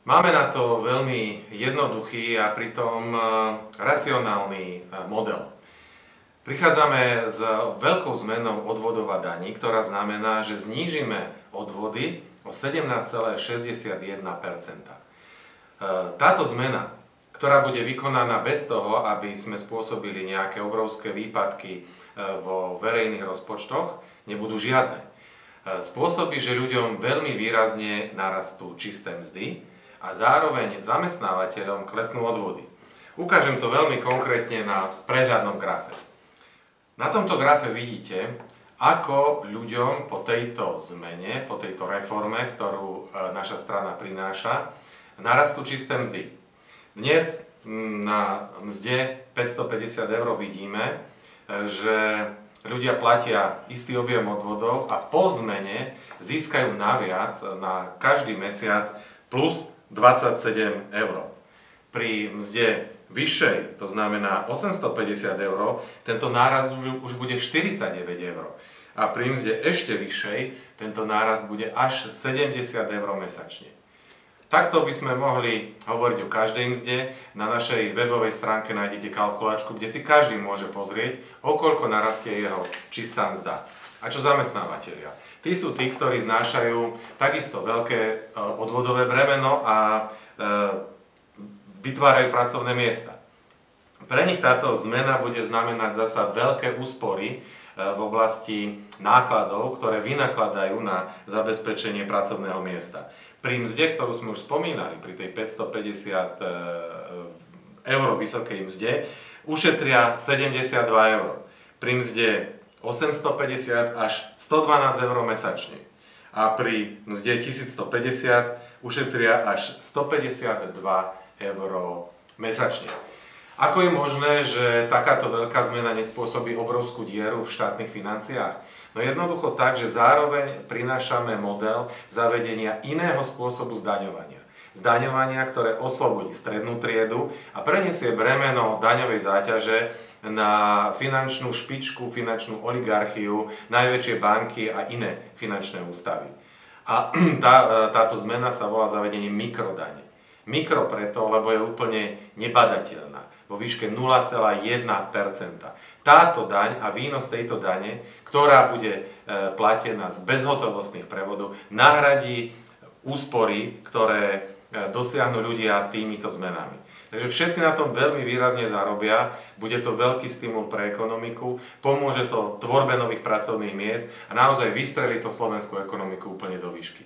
Máme na to veľmi jednoduchý a pritom racionálny model. Prichádzame s veľkou zmenou odvodov a daní, ktorá znamená, že znížime odvody o 17,61%. Táto zmena, ktorá bude vykonaná bez toho, aby sme spôsobili nejaké obrovské výpadky vo verejných rozpočtoch, nebudú žiadne. Spôsobí, že ľuďom veľmi výrazne narastú čisté mzdy a zároveň zamestnávateľom klesnú odvody. Ukážem to veľmi konkrétne na prehľadnom grafe. Na tomto grafe vidíte, ako ľuďom po tejto zmene, po tejto reforme, ktorú naša strana prináša, narastú čisté mzdy. Dnes na mzde 550 € vidíme, že ľudia platia istý objem odvodov a po zmene získajú naviac na každý mesiac plus 27 €. Pri mzde vyššej, to znamená 850 €, tento nárast už bude 49 €. A pri mzde ešte vyššej, tento nárast bude až 70 € mesačne. Takto by sme mohli hovoriť o každej mzde. Na našej webovej stránke nájdete kalkulačku, kde si každý môže pozrieť, o koľko narastie jeho čistá mzda. A čo zamestnávateľia? Tí sú tí, ktorí znášajú takisto veľké odvodové bremeno a vytvárajú pracovné miesta. Pre nich táto zmena bude znamenať zasa veľké úspory v oblasti nákladov, ktoré vynakladajú na zabezpečenie pracovného miesta. Pri mzde, ktorú sme už spomínali, pri tej 550 € vysokej mzde, ušetria 72 €. Pri mzde 850 až 112 € mesačne. A pri mzde 1150 ušetria až 152 € mesačne. Ako je možné, že takáto veľká zmena nespôsobí obrovskú dieru v štátnych financiách? No jednoducho tak, že zároveň prinášame model zavedenia iného spôsobu zdaňovania. Zdaňovania, ktoré oslobodí strednú triedu a prenesie bremeno daňovej záťaže na finančnú špičku, finančnú oligarchiu, najväčšie banky a iné finančné ústavy. A táto zmena sa volá zavedenie mikrodane. Mikro preto, lebo je úplne nebadateľná, vo výške 0,1%. Táto daň a výnos tejto dane, ktorá bude platená z bezhotovostných prevodov, nahradí úspory, ktoré dosiahnu ľudia týmito zmenami. Takže všetci na tom veľmi výrazne zarobia, bude to veľký stimul pre ekonomiku, pomôže to tvorbe nových pracovných miest a naozaj vystrelí to slovenskú ekonomiku úplne do výšky.